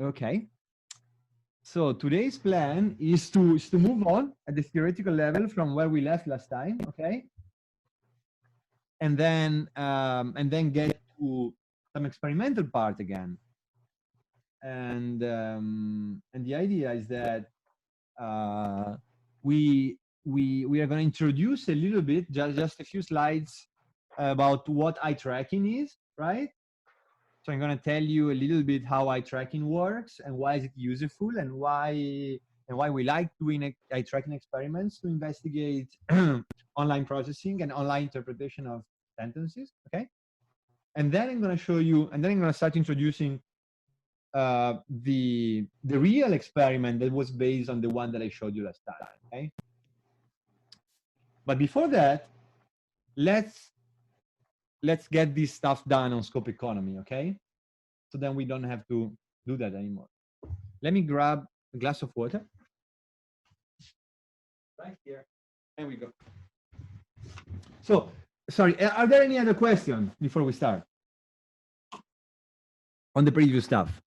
Okay. So today's plan is to move on at the theoretical level from where we left last time. Okay. And then get to some experimental part again. And the idea is that we are going to introduce a little bit, just a few slides about what eye tracking is, right? So I'm going to tell you a little bit how eye tracking works and why is it useful and why we like doing eye tracking experiments to investigate online processing and online interpretation of sentences. Okay. And then I'm going to show you, and then I'm going to start introducing the real experiment that was based on the one that I showed you last time. Okay. But before that, let's get this stuff done on scope economy. Okay. So then we don't have to do that anymore. Let me grab a glass of water. Right here. There we go. So, sorry, are there any other questions before we start on the previous stuff?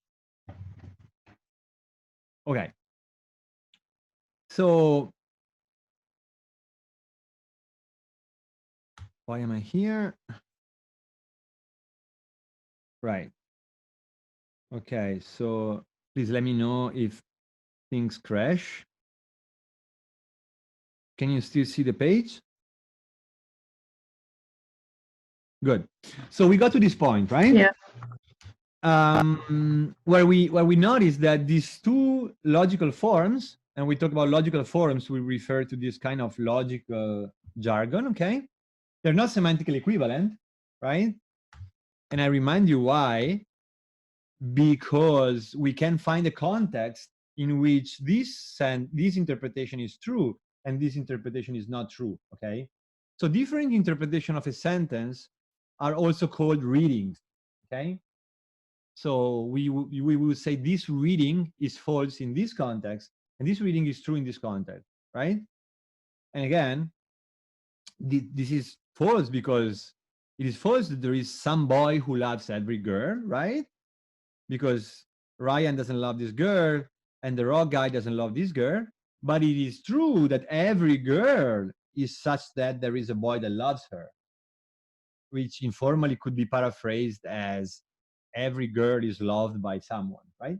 Okay. So, why am I here? Right. Okay, so please let me know if things crash. Can you still see the page? Good. So we got to this point, right? Yeah. Where we notice that these two logical forms, and we talk about logical forms, we refer to this kind of logical jargon, okay? They're not semantically equivalent, right? And I remind you why. Because we can find a context in which this interpretation is true and this interpretation is not true, okay? So different interpretation of a sentence are also called readings, okay? So we will say this reading is false in this context and this reading is true in this context, right? And again, this is false because it is false that there is some boy who loves every girl, right? Because Ryan doesn't love this girl and the rock guy doesn't love this girl. But it is true that every girl is such that there is a boy that loves her, which informally could be paraphrased as every girl is loved by someone, right?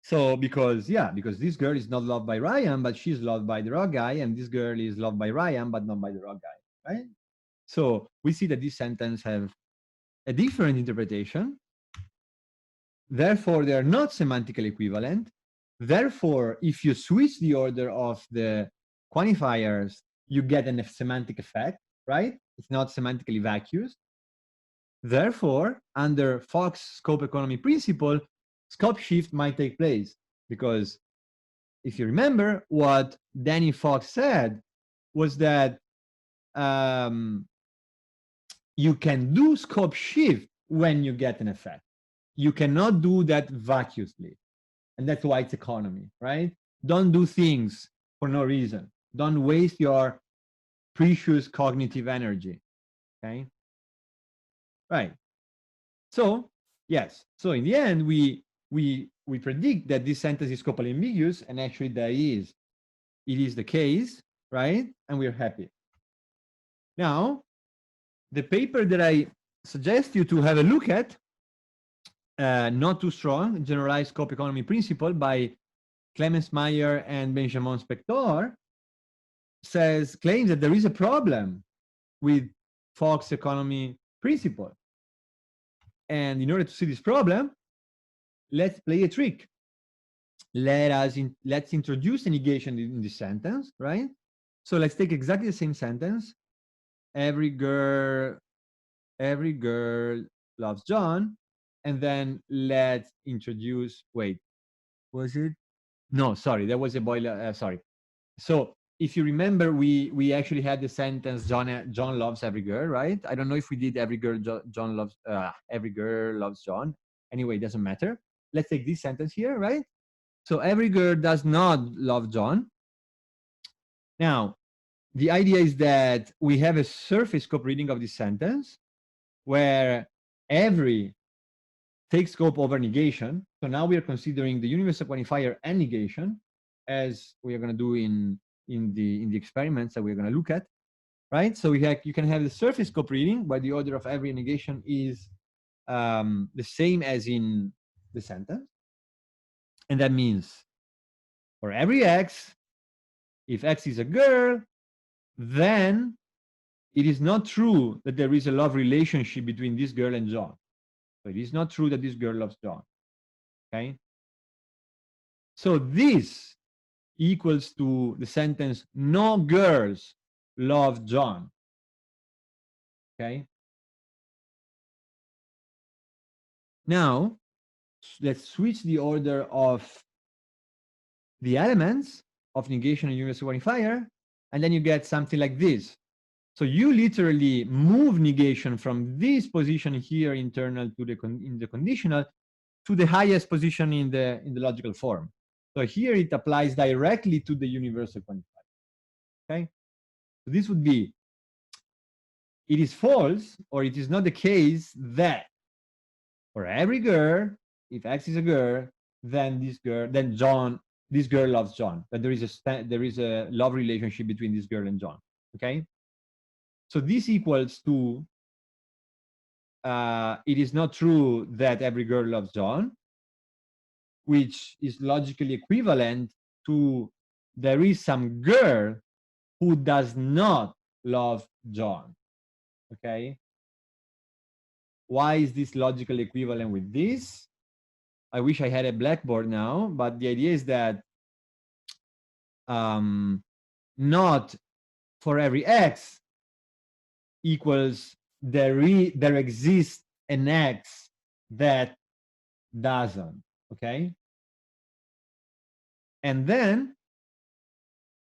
So because this girl is not loved by Ryan, but she's loved by the rock guy, and this girl is loved by Ryan, but not by the rock guy, right? So we see that this sentence have a different interpretation. Therefore, they are not semantically equivalent. Therefore, if you switch the order of the quantifiers, you get a semantic effect, right? It's not semantically vacuous. Therefore, under Fock's scope economy principle, scope shift might take place because if you remember what Danny Fox said was that you can do scope shift when you get an effect. You cannot do that vacuously. And that's why it's economy, right? Don't do things for no reason. Don't waste your precious cognitive energy, okay? Right. So, yes. So in the end, we predict that this sentence is scopally ambiguous, and actually it is the case, right? And we're happy. Now, the paper that I suggest you to have a look at, not too strong, generalized scope economy principle by Clemens Meyer and Benjamin Spector, claims that there is a problem with Fock's economy principle. And in order to see this problem, let's play a trick. Let's introduce a negation in this sentence, right? So let's take exactly the same sentence. Every girl loves John. And then let's introduce, wait, was it? No, sorry, there was a boy, sorry. So if you remember, we actually had the sentence, John loves every girl, right? I don't know if we did every girl loves John. Anyway, it doesn't matter. Let's take this sentence here, right? So every girl does not love John. Now, the idea is that we have a surface scope reading of this sentence where every take scope over negation. So now we are considering the universal quantifier and negation, as we are going to do in the experiments that we're going to look at, right? So you can have the surface scope reading where the order of every negation is the same as in the sentence. And that means for every X, if X is a girl, then it is not true that there is a love relationship between this girl and John. So it is not true that this girl loves John. Okay. So this equals to the sentence, no girls love John. Okay. Now, let's switch the order of the elements of negation and universal quantifier, and then you get something like this. So you literally move negation from this position here internal to in the conditional to the highest position in the logical form. So here it applies directly to the universal quantifier. Okay, so this would be, it is false, or it is not the case that for every girl, if X is a girl, then this girl loves John. That there is a love relationship between this girl and John. Okay, so this equals to it is not true that every girl loves John, which is logically equivalent to there is some girl who does not love John. Okay. Why is this logically equivalent with this? I wish I had a blackboard now, but the idea is that not for every X equals there exists an X that doesn't. Okay. And then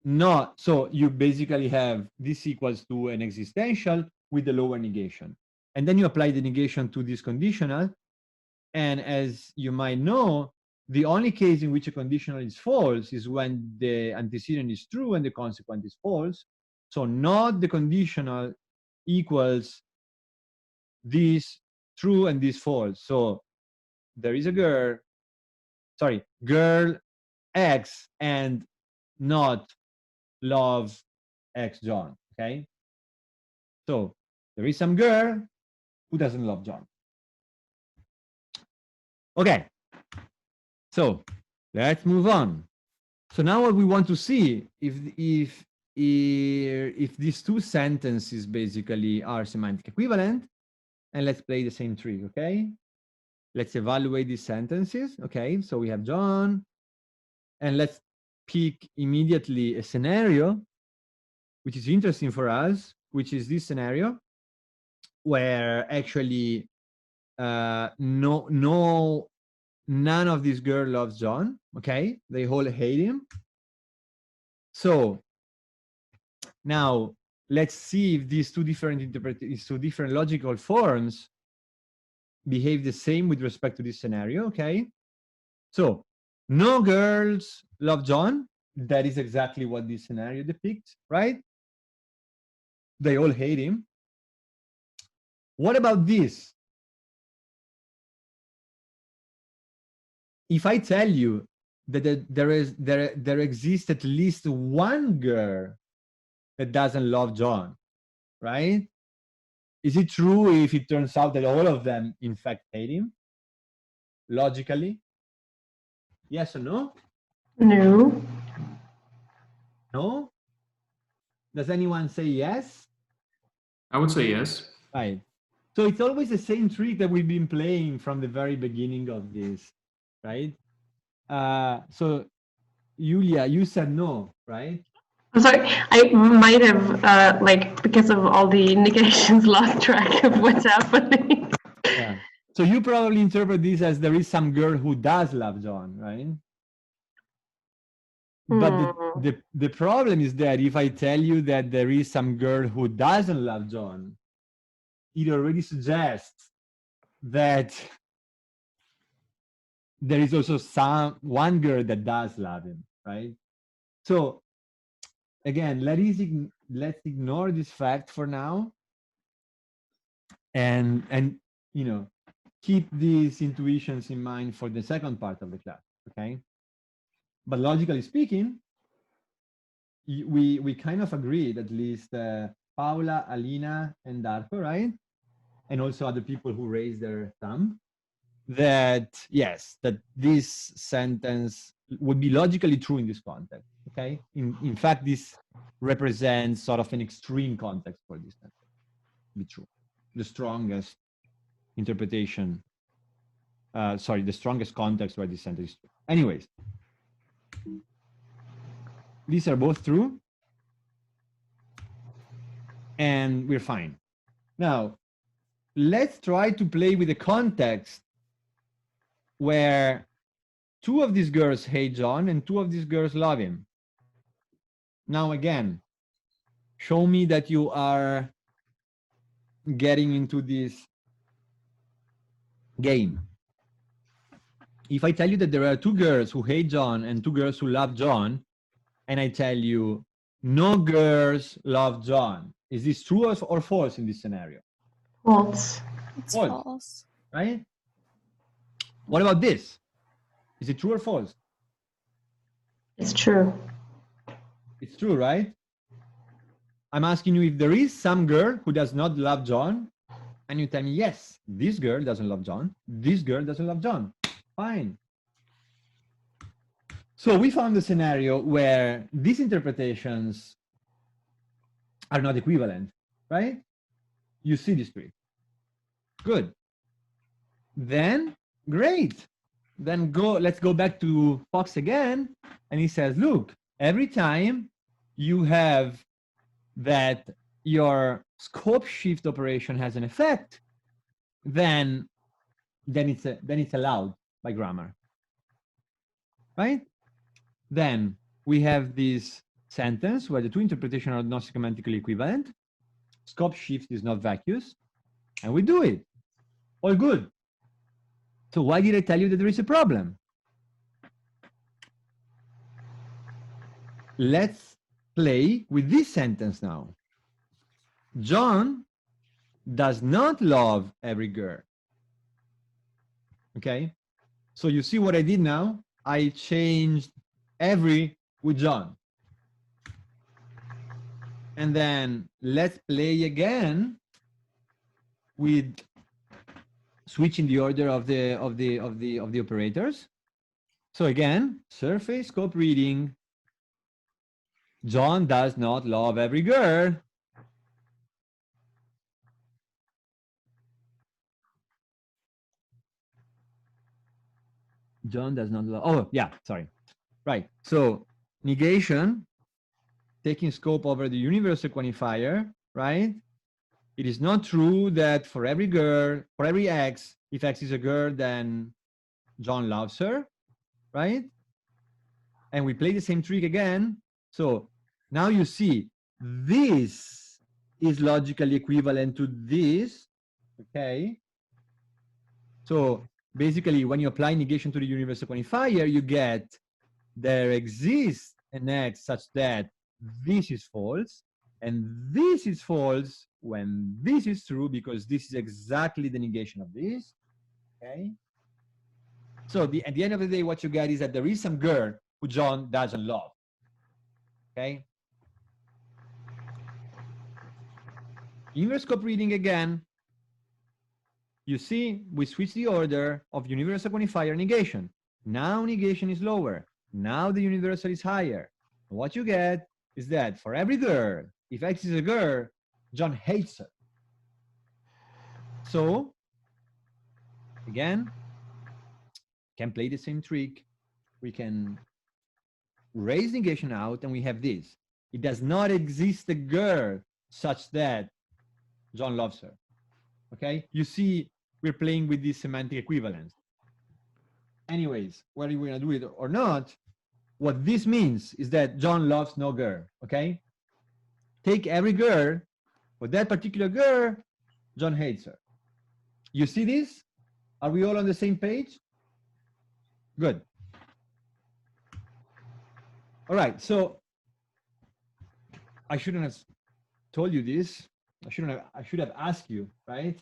not, so you basically have this equals to an existential with the lower negation. And then you apply the negation to this conditional. And as you might know, the only case in which a conditional is false is when the antecedent is true and the consequent is false. So not the conditional equals this true and this false. So there is a girl X and not love X John. Okay. So there is some girl who doesn't love John. Okay. So let's move on. So now what we want to see if these two sentences basically are semantic equivalent, and let's play the same trick. Okay. Let's evaluate these sentences. Okay. So we have John, and let's pick immediately a scenario which is interesting for us, which is this scenario where actually none of these girls loves John. Okay, they all hate him. So now let's see if these two different logical forms behave the same with respect to this scenario. Okay, so no girls love John. That is exactly what this scenario depicts, right? They all hate him. What about this? If I tell you that there exists at least one girl that doesn't love John, right? Is it true if it turns out that all of them in fact hate him? Logically? Yes or no? No. No? Does anyone say yes? I would say yes. Right. So it's always the same trick that we've been playing from the very beginning of this, right? So Julia, you said no, right? I'm sorry, I might have, like, because of all the negations, lost track of what's happening. Yeah. So you probably interpret this as there is some girl who does love John, right? But the problem is that if I tell you that there is some girl who doesn't love John, it already suggests that there is also one girl that does love him, right? So again, let's ignore this fact for now, and keep these intuitions in mind for the second part of the class, okay? But logically speaking, we kind of agreed, at least Paula, Alina, and Darko, right? And also other people who raised their thumb, that yes, that this sentence would be logically true in this context, okay? In fact, this represents sort of an extreme context for this sentence to be true. The strongest interpretation, the strongest context where this sentence is true. Anyways, these are both true, and we're fine. Now, let's try to play with the context where two of these girls hate John and two of these girls love him. Now, again, show me that you are getting into this game. If I tell you that there are two girls who hate John and two girls who love John, and I tell you no girls love John, is this true or false in this scenario? False. It's False. false. Right? What about this? Is it true or false? It's true. It's true, right? I'm asking you if there is some girl who does not love John, and you tell me, yes, this girl doesn't love John, this girl doesn't love John. Fine. So we found a scenario where these interpretations are not equivalent, right? You see this tree. Good. Then, great. Then let's go back to Fox again. And he says, look, every time you have that your scope shift operation has an effect, then it's allowed by grammar, right? Then we have this sentence where the two interpretations are not semantically equivalent. Scope shift is not vacuous, and we do it. All good. So why did I tell you that there is a problem? Let's play with this sentence now. John does not love every girl. Okay? So you see what I did now? I changed every with John. And then let's play again with switching the order of the operators. So again, surface scope reading. John does not love every girl. John does not love. Oh, yeah, sorry. Right. So negation, taking scope over the universal quantifier, right? It is not true that for every girl, for every X, if X is a girl, then John loves her, right? And we play the same trick again. So now you see this is logically equivalent to this, okay? So basically, when you apply negation to the universal quantifier, you get there exists an X such that this is false, and this is false when this is true, because this is exactly the negation of this, okay? So at the end of the day, what you get is that there is some girl who John doesn't love, okay? Inverse scope reading again. You see, we switch the order of universal quantifier negation. Now negation is lower. Now the universal is higher. And what you get is that for every girl, if X is a girl, John hates her. So, again, can play the same trick. We can raise negation out, and we have this. It does not exist a girl such that John loves her. Okay? You see, we're playing with this semantic equivalence. Anyways, whether we're going to do it or not, what this means is that John loves no girl. Okay? Take every girl. For that particular girl, John hates her. You see this? Are we all on the same page? Good. All right, so I shouldn't have told you this. I should have asked you, right?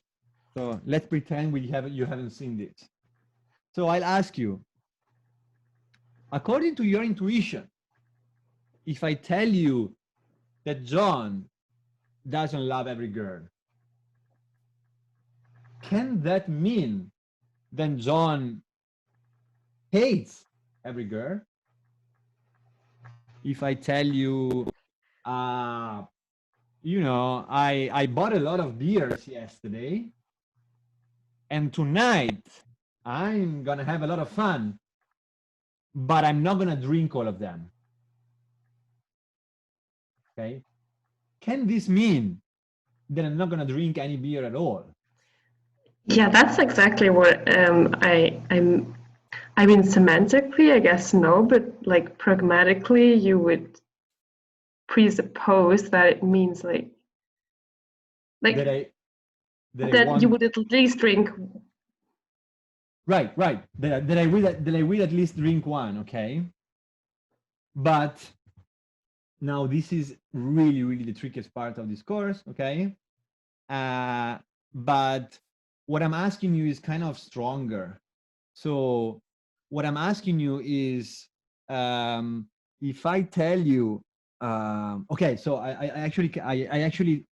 So let's pretend you haven't seen this. So I'll ask you, according to your intuition, if I tell you that John doesn't love every girl, can that mean then John hates every girl? If I tell you, you know, I bought a lot of beers yesterday, and tonight I'm gonna have a lot of fun, but I'm not gonna drink all of them. Okay? Can this mean that I'm not gonna drink any beer at all? Yeah, that's exactly what I mean, semantically, I guess no, but like pragmatically, you would presuppose that it means like That I that want, you would at least drink. right. That I will at least drink one, okay? But now this is really the trickiest part of this course, okay? But what I'm asking you is kind of stronger. So what I'm asking you is, if I tell you, okay, so I actually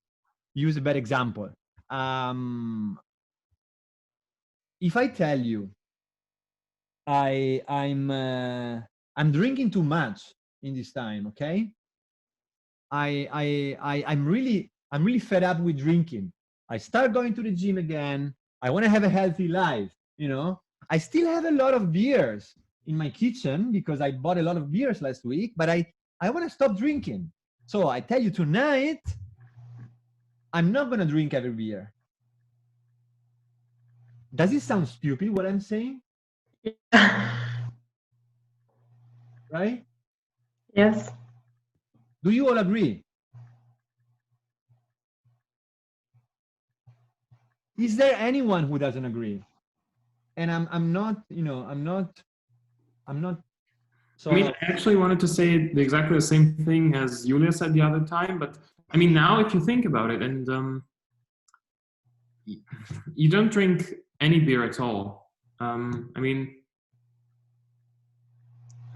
use a bad example. If I tell you I'm drinking too much in this time, okay? I'm really fed up with drinking. I start going to the gym again. I want to have a healthy life, you know. I still have a lot of beers in my kitchen because I bought a lot of beers last week, but I want to stop drinking. So I tell you tonight, I'm not going to drink every beer. Does it sound stupid what I'm saying? Right? Yes. Do you all agree? Is there anyone who doesn't agree? And I'm not, you know, I'm not. I mean, I actually wanted to say exactly the same thing as Julia said the other time, but I mean, now if you think about it, and you don't drink any beer at all. I mean,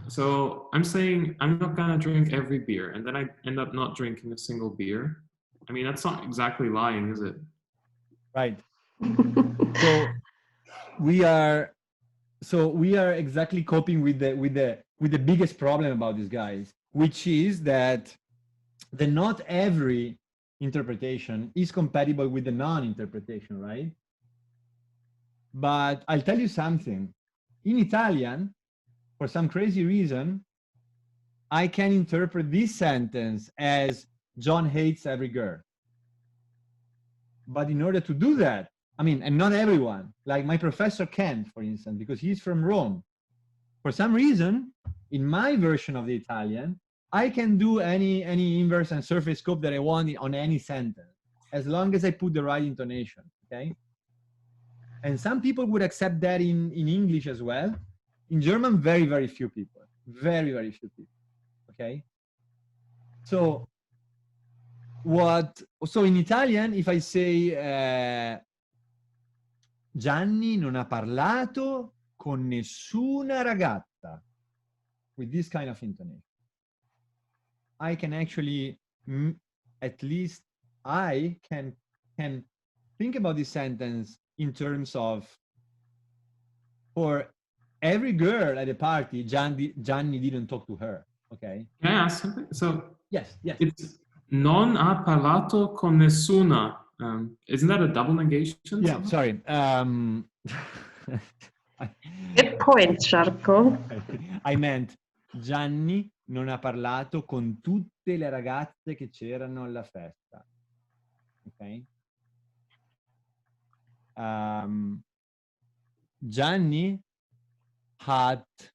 so I'm saying I'm not gonna drink every beer, and then I end up not drinking a single beer. I mean, that's not exactly lying, is it? Right. So we are exactly coping with the biggest problem about these guys, which is that the not every interpretation is compatible with the non-interpretation, right? But I'll tell you something. In Italian, for some crazy reason, I can interpret this sentence as John hates every girl. But in order to do that, I mean, and not everyone, like my professor Kent, for instance, because he's from Rome. For some reason, in my version of the Italian, I can do any inverse and surface scope that I want on any sentence, as long as I put the right intonation, okay? And some people would accept that in English as well. In German, very few people, very few people, okay? So in Italian, if I say Gianni non ha parlato con nessuna ragazza, with this kind of intonation, I can actually, at least I can think about this sentence in terms of, for every girl at a party, Gianni didn't talk to her, okay? Can I ask something? So Yes. it's non ha parlato con nessuna. Isn't that a double negation? Yeah, somehow? sorry. Good point, Sharko. I meant Gianni non ha parlato con tutte le ragazze che c'erano alla festa. Ok? Gianni hat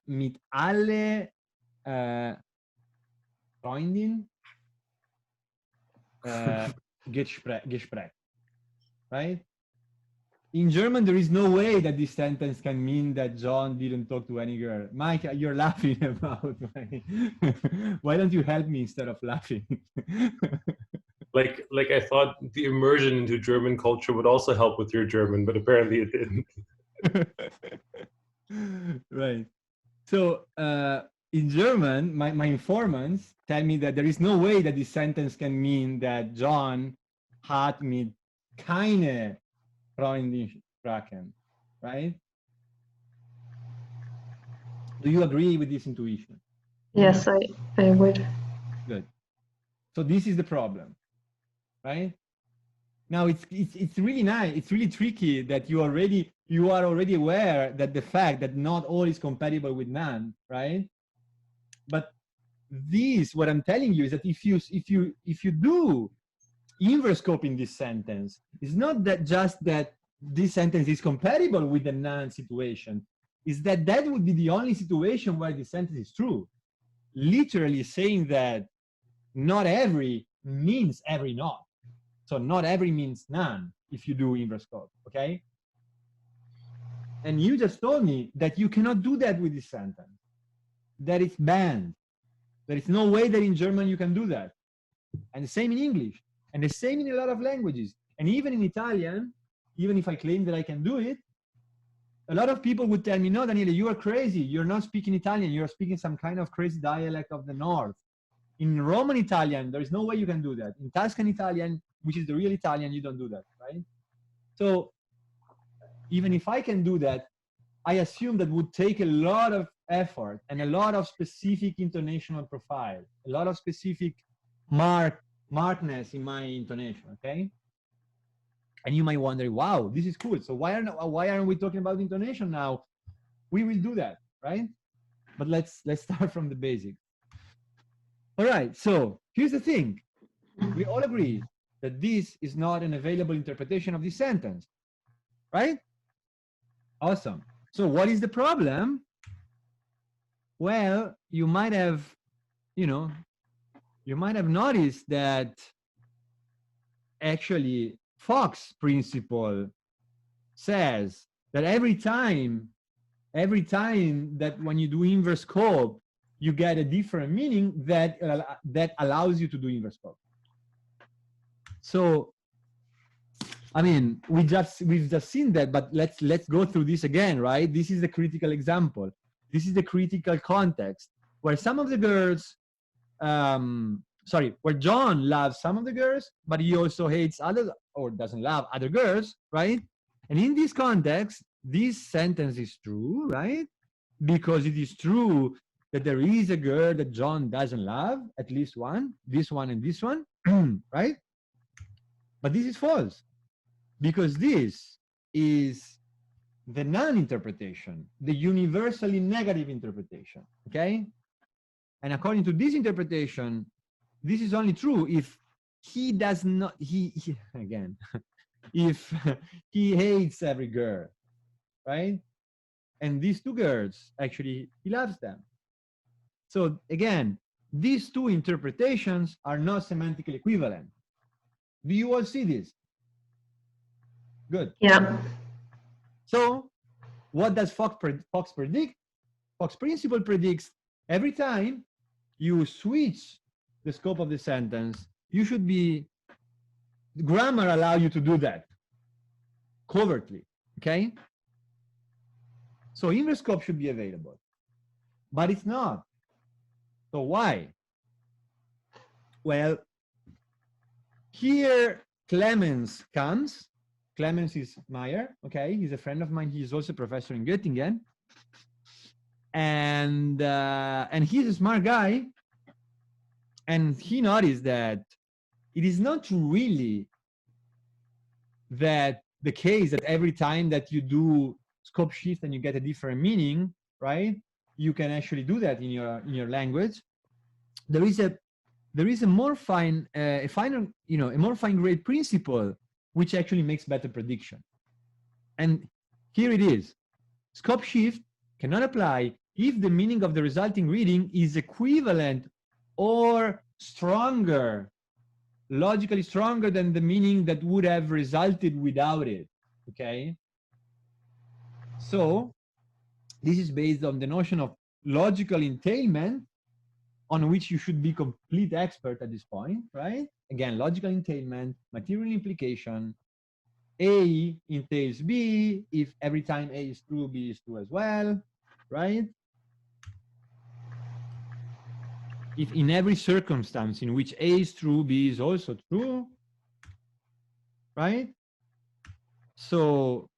mit alle Freundin gesprochen. Right? In German, there is no way that this sentence can mean that John didn't talk to any girl. Mike, you're laughing about why don't you help me instead of laughing? Like I thought the immersion into German culture would also help with your German, but apparently it didn't. Right. So in German, my informants tell me that there is no way that this sentence can mean that John hat mit keine Freundin gesprochen, right? Do you agree with this intuition? Yes, I would. Good. So this is the problem, right? Now it's really nice. It's really tricky that you are already aware that the fact that not all is compatible with none, right? But this, what I'm telling you, is that if you do inverse scope in this sentence, it's not that just that this sentence is compatible with the none situation. Is that would be the only situation where the sentence is true. Literally saying that not every means every not. So not every means none if you do inverse scope, okay? And you just told me that you cannot do that with this sentence, that it's banned. There is no way that in German you can do that. And the same in English, and the same in a lot of languages. And even in Italian, even if I claim that I can do it, a lot of people would tell me, no, Daniele, you are crazy. You're not speaking Italian. You're speaking some kind of crazy dialect of the North. In Roman Italian, there is no way you can do that. In Tuscan Italian, which is the real Italian, you don't do that, right? So even if I can do that, I assume that would take a lot of effort and a lot of specific intonational profile, a lot of specific markedness in my intonation, okay? And you might wonder, wow, this is cool. So why aren't we talking about intonation now? We will do that, right? But let's start from the basics. All right, so here's the thing. We all agree that this is not an available interpretation of this sentence, right? Awesome. So what is the problem? Well, you might have noticed that actually Fox principle says that every time that when you do inverse scope, you get a different meaning that allows you to do inverse scope. So, I mean, we've just seen that, but let's go through this again, right? This is the critical example. This is the critical context where some of the girls, where John loves some of the girls, but he also hates others or doesn't love other girls, right? And in this context, this sentence is true, right? Because it is true that there is a girl that John doesn't love, at least one, this one and this one, right? But this is false because this is the non-interpretation, the universally negative interpretation, okay? And according to this interpretation, this is only true if he does not, again, if he hates every girl, right? And these two girls, actually, he loves them. So again, these two interpretations are not semantically equivalent. Do you all see this? Good. Yeah. So what does Fox predict? Fox principle predicts every time you switch the scope of the sentence, you should be, grammar allow you to do that covertly, okay? So inverse scope should be available, but it's not. So why? Well, here Clemens comes. Clemens is Meyer, okay? He's a friend of mine. He's also a professor in Göttingen. And he's a smart guy. And he noticed that it is not really that the case that every time that you do scope shift and you get a different meaning, right? You can actually do that in your language. There is a more fine, a more fine grade principle which actually makes better prediction. And here it is. Scope shift cannot apply if the meaning of the resulting reading is equivalent or stronger, logically stronger than the meaning that would have resulted without it, okay? So this is based on the notion of logical entailment, on which you should be complete expert at this point, right? again, logical entailment, material implication. A entails B if every time A is true, B is true as well, right? If in every circumstance in which A is true, B is also true, right? So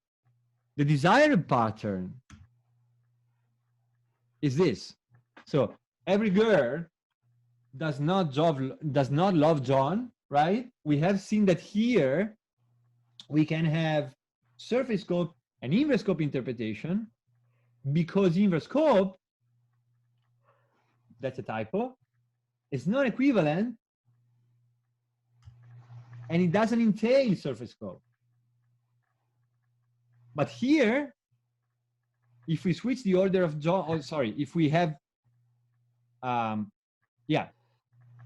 the desired pattern is this. So every girl does not love John, right? We have seen that here we can have surface scope and inverse scope interpretation, because inverse scope, that's a typo, is not equivalent and it doesn't entail surface scope. But here, if we switch the order of John, oh, sorry, if we have,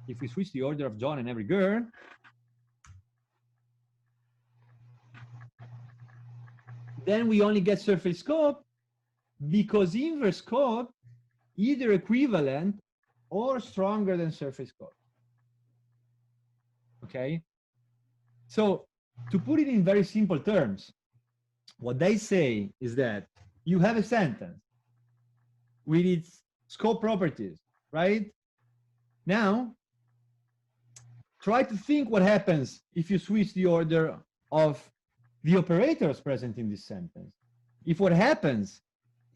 if we switch the order of John and every girl, then we only get surface scope because inverse scope either equivalent or stronger than surface scope. Okay? So to put it in very simple terms, what they say is that you have a sentence with its scope properties, right? Now, try to think what happens if you switch the order of the operators present in this sentence. If what happens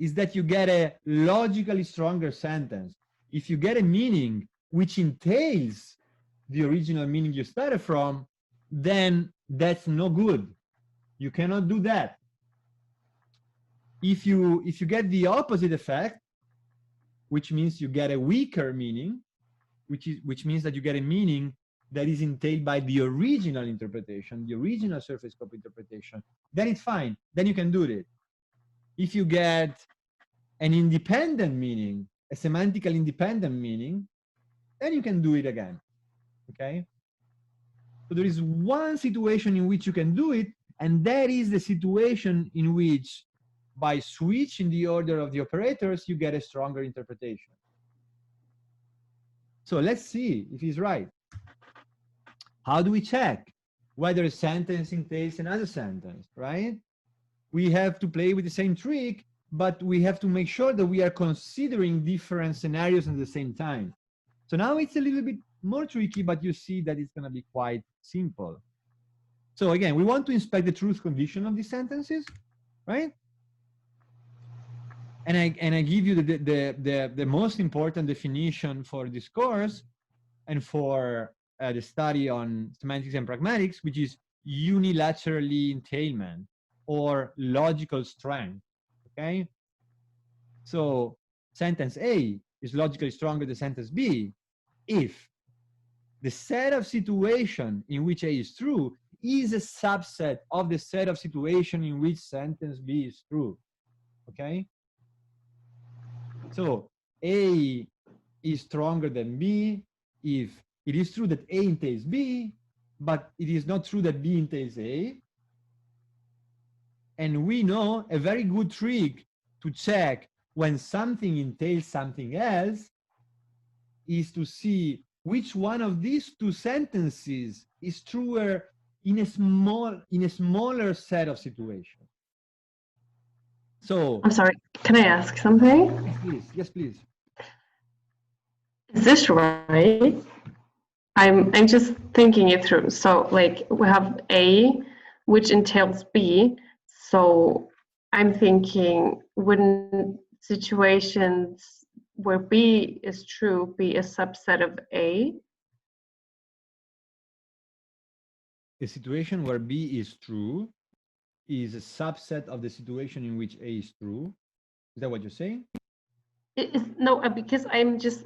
is that you get a logically stronger sentence, if you get a meaning which entails the original meaning you started from, then that's no good. You cannot do that. If you get the opposite effect, which means you get a weaker meaning, which means that you get a meaning that is entailed by the original interpretation, the original surface scope interpretation, then it's fine. Then you can do it. If you get an independent meaning, a semantically independent meaning, then you can do it again. Okay? So there is one situation in which you can do it, and that is the situation in which, by switching the order of the operators, you get a stronger interpretation. So let's see if he's right. How do we check whether a sentence entails another sentence, right? We have to play with the same trick, but we have to make sure that we are considering different scenarios at the same time. So now it's a little bit more tricky, but you see that it's going to be quite simple. So again, we want to inspect the truth condition of these sentences, right? And I give you the most important definition for this course and for the study on semantics and pragmatics, which is unilaterally entailment or logical strength. Okay, so sentence A is logically stronger than sentence B if the set of situation in which A is true is a subset of the set of situation in which sentence B is true. Okay, so A is stronger than B if it is true that A entails B, but it is not true that B entails A. And we know a very good trick to check when something entails something else is to see which one of these two sentences is truer in a smaller set of situations. So I'm sorry, can I ask something? yes, please. Yes, please. Is this right? I'm just thinking it through. So like we have A, which entails B. So I'm thinking, wouldn't situations where B is true be a subset of A? A situation where B is true is a subset of the situation in which A is true. Is that what you're saying? No, because I'm just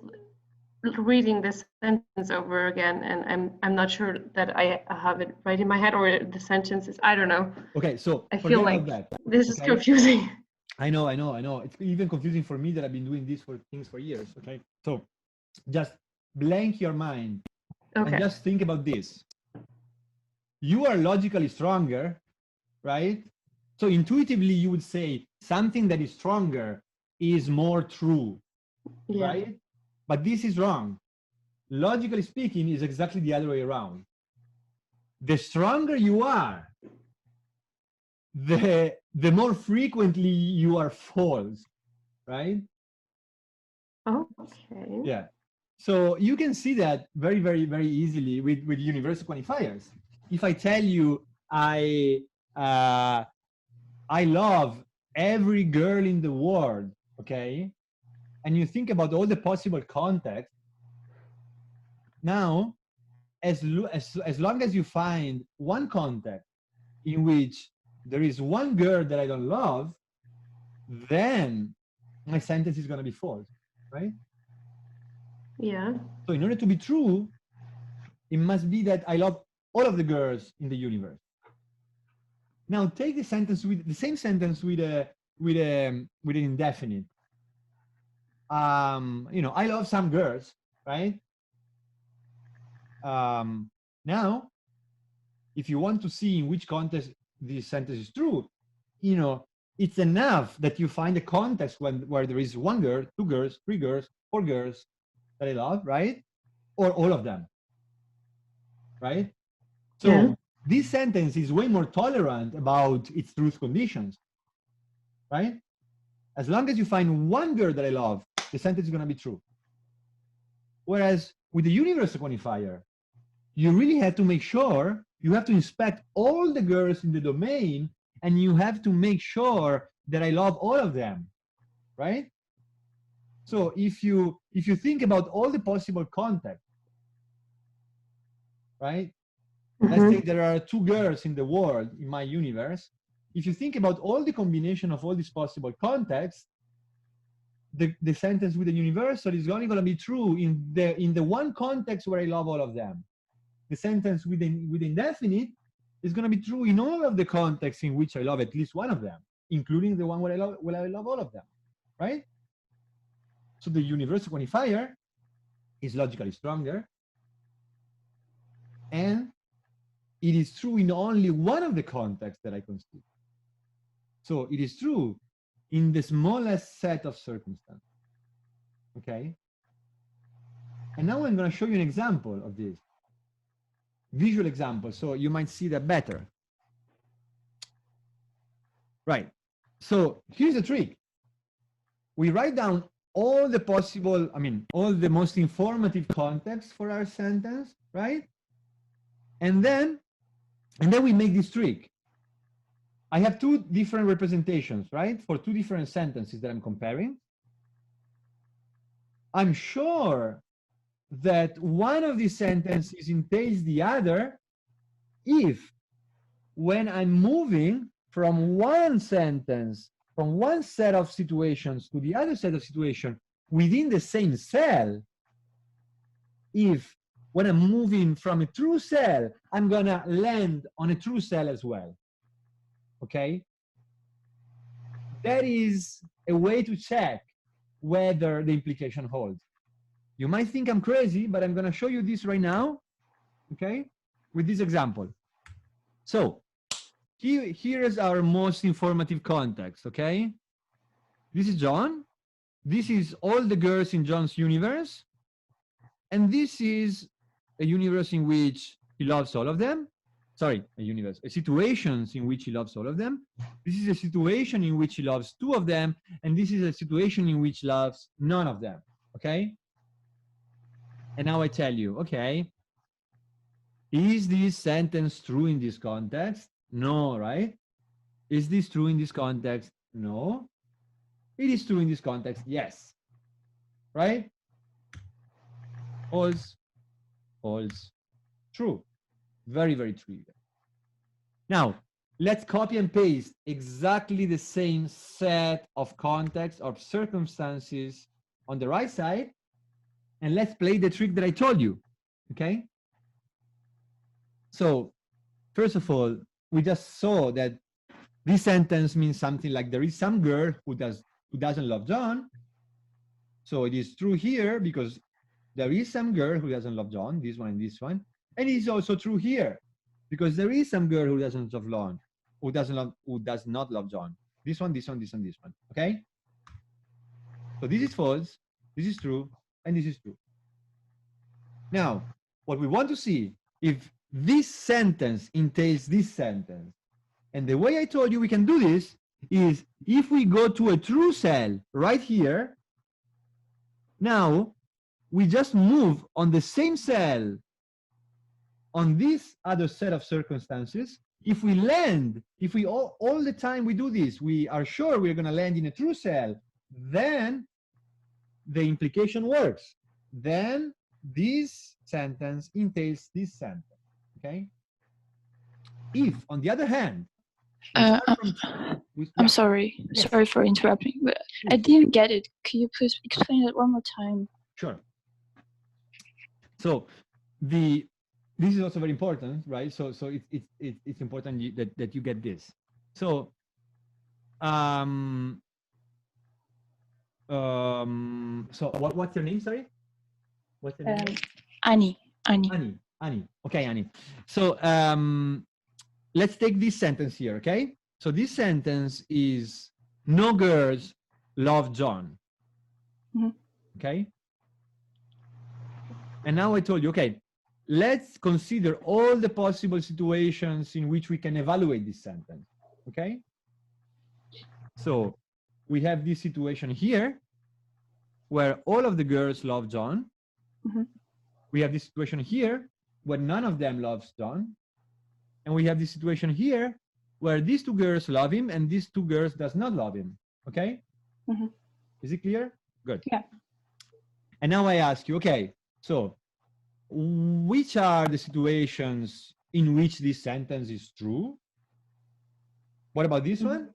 reading this sentence over again, and I'm not sure that I have it right in my head, or the sentence is, I don't know. Okay, so I feel like that. this is confusing. I know. It's even confusing for me that I've been doing this for years. Okay, so just blank your mind and just think about this. You are logically stronger, right? So intuitively you would say something that is stronger is more true, right? But this is wrong. Logically speaking, is exactly the other way around. the stronger you are, the more frequently you are false, right? Okay. Yeah. So you can see that very, very, very easily with universal quantifiers. If I tell you I love every girl in the world, okay, and you think about all the possible contexts, now as long as you find one context in which there is one girl that I don't love, then my sentence is going to be false, right? Yeah. So in order to be true, it must be that I love all of the girls in the universe. Now take the sentence with the same sentence with an indefinite. You know, I love some girls, right? Now, if you want to see in which context this sentence is true, you know, it's enough that you find a context where there is one girl, two girls, three girls, four girls that I love, right? Or all of them, right? So Yeah. this sentence is way more tolerant about its truth conditions, right? As long as you find one girl that I love, the sentence is going to be true. Whereas with the universal quantifier, you really have to make sure, you have to inspect all the girls in the domain, and you have to make sure that I love all of them, right? So if you think about all the possible contexts, right? Let's say there are two girls in the world in my universe. If you think about all the combination of all these possible contexts, the sentence with the universal is only going to be true in the one context where I love all of them. The sentence with indefinite is going to be true in all of the contexts in which I love at least one of them, including the one where I love all of them, right? So the universal quantifier is logically stronger, and it is true in only one of the contexts that I consider. So it is true in the smallest set of circumstances, okay? And now I'm going to show you an example of this, visual example, so you might see that better. Right, so here's the trick. We write down all the possible, all the most informative contexts for our sentence, right? And then we make this trick. I have two different representations, right? For two different sentences that I'm comparing. I'm sure that one of these sentences entails the other if, when I'm moving from one sentence, from one set of situations to the other set of situations within the same cell, if when I'm moving from a true cell, I'm gonna land on a true cell as well, okay? That is a way to check whether the implication holds. You might think I'm crazy, but I'm gonna show you this right now, okay? With this example. So, here is our most informative context, okay? This is John. This is all the girls in John's universe. And this is a universe in which he loves all of them. Sorry, a situations in which he loves all of them. This is a situation in which he loves two of them. And this is a situation in which he loves none of them, okay? And now I tell you, okay, is this sentence true in this context? No, right? Is this true in this context? No. It is true in this context, yes. Right? False, false, true. Very, very true. Now, let's copy and paste exactly the same set of contexts or circumstances on the right side, and let's play the trick that I told you, okay? So, first of all, we just saw that this sentence means something like there is some girl who doesn't love John. So it is true here because there is some girl who doesn't love John, this one and this one. And it is also true here because there is some girl who doesn't love John, who does not love John. This one, this one, this one, this one. Okay? So this is false, this is true, and this is true. Now, what we want to see, if this sentence entails this sentence. And the way I told you we can do this is if we go to a true cell right here, now we just move on the same cell on this other set of circumstances. If we land, if we all the time we do this, we are sure we're going to land in a true cell, then the implication works. Then this sentence entails this sentence, okay? If, on the other hand, I'm sorry. Yes. Sorry for interrupting, but I didn't get it. Could you please explain it one more time? Sure. So this is also very important, right? So it's important that you get this. So so what's your name? Sorry, what's your name? Annie. Annie. Okay, Annie. So let's take this sentence here, okay? So this sentence is no girls love John. Mm-hmm. Okay? And now I told you, okay, let's consider all the possible situations in which we can evaluate this sentence, okay? So we have this situation here where all of the girls love John. Mm-hmm. We have this situation here where none of them loves John. And we have this situation here where these two girls love him and these two girls does not love him, okay? Mm-hmm. Is it clear? Good. Yeah. And now I ask you, okay, so which are the situations in which this sentence is true? What about this one?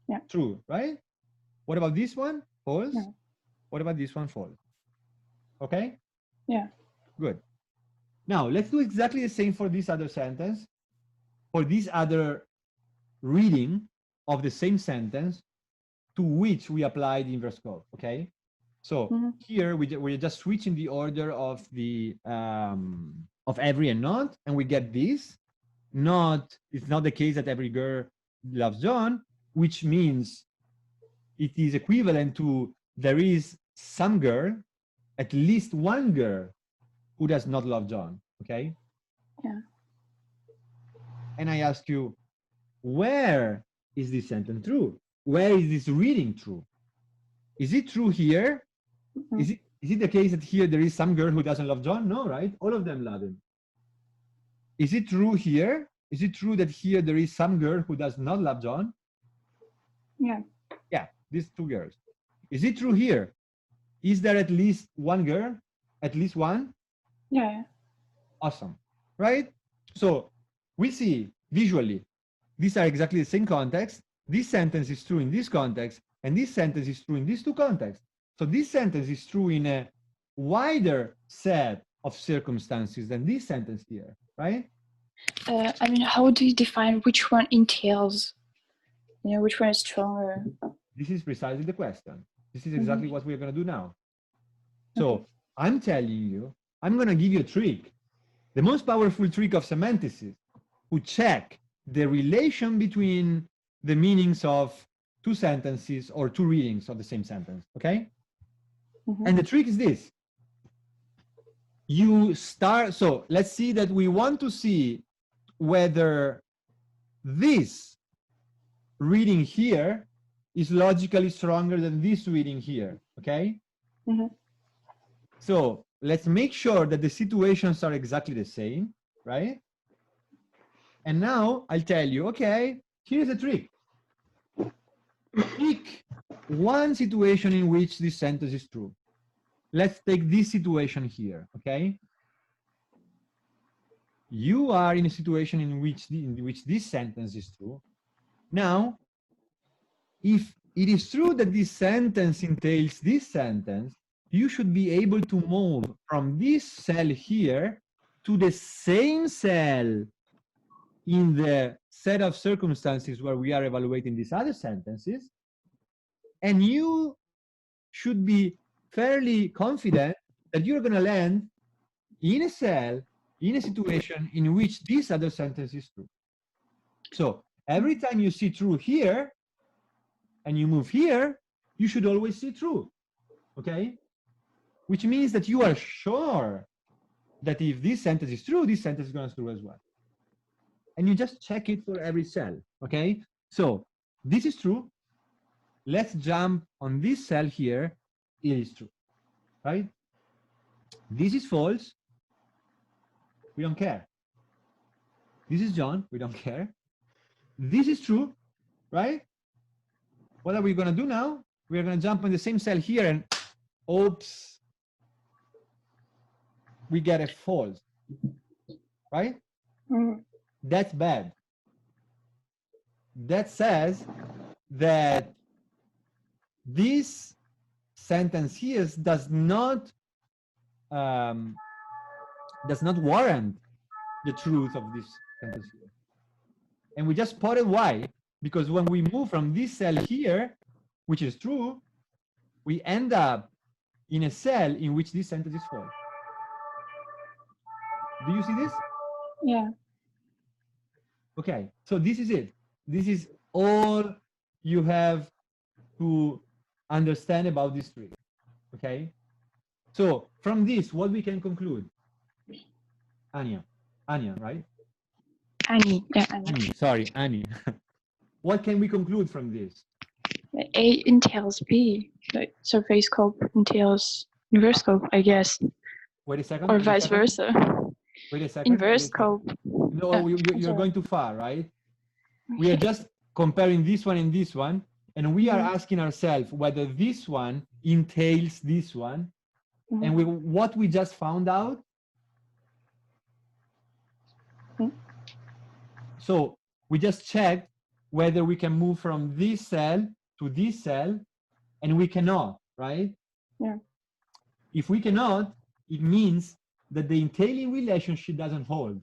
Yeah. True, right? What about this one? False? Yeah. What about this one? False. Okay? Yeah. Good. Now, let's do exactly the same for this other sentence, for this other reading of the same sentence to which we apply the inverse code, okay? So here we're just switching the order of the of every and not, and we get this. Not, it's not the case that every girl loves John, which means it is equivalent to there is some girl, at least one girl, who does not love John, okay? Yeah. And I ask you, where is this sentence true? Where is this reading true? Is it true here? Mm-hmm. Is it the case that here there is some girl who doesn't love John? No, right? All of them love him. Is it true here? Is it true that here there is some girl who does not love John? Yeah. Yeah, these two girls. Is it true here? Is there at least one girl? At least one? Yeah. Awesome, right? So we see visually, these are exactly the same context. This sentence is true in this context, and this sentence is true in these two contexts. So this sentence is true in a wider set of circumstances than this sentence here, right? I mean, how do you define which one entails? You know, which one is stronger? This is precisely the question. This is exactly what we're going to do now. So I'm telling you, I'm going to give you a trick. The most powerful trick of semanticists who check the relation between the meanings of two sentences or two readings of the same sentence, okay? And the trick is this. You start, so let's see that we want to see whether this reading here is logically stronger than this reading here, okay? So let's make sure that the situations are exactly the same, right? And now I'll tell you, okay, here's a trick. Pick one situation in which this sentence is true. Let's take this situation here, okay? You are in a situation in which this sentence is true. Now, if it is true that this sentence entails this sentence, you should be able to move from this cell here to the same cell in the set of circumstances where we are evaluating these other sentences. And you should be fairly confident that you're going to land in a cell, in a situation in which this other sentence is true. So every time you see true here and you move here, you should always see true, okay? Which means that you are sure that if this sentence is true, this sentence is going to be true as well. And you just check it for every cell, okay? So this is true. Let's jump on this cell here. It is true, right? This is false. We don't care. This is John. We don't care. This is true, right? What are we going to do now? We're going to jump on the same cell here and oops, we get a false, right? Mm. That's bad. That says that this sentence here does not warrant the truth of this sentence here. And we just spotted why, because when we move from this cell here, which is true, we end up in a cell in which this sentence is false. Do you see this? Yeah. Okay, so this is it. This is all you have to understand about this tree. Okay, so from this, what we can conclude? Anya, right? Annie. Yeah, Annie. Annie, sorry, Annie. What can we conclude from this? A entails B. Like survey scope entails inverse scope, I guess, Wait a second. or wait a vice second, versa. Wait a second. Inverse scope. No, you're sorry. going too far, right? We are just comparing this one and this one, and we are asking ourselves whether this one entails this one. Mhm. And what we just found out. Mhm. So we just checked whether we can move from this cell to this cell, and we cannot, right? Yeah. If we cannot, it means that the entailing relationship doesn't hold.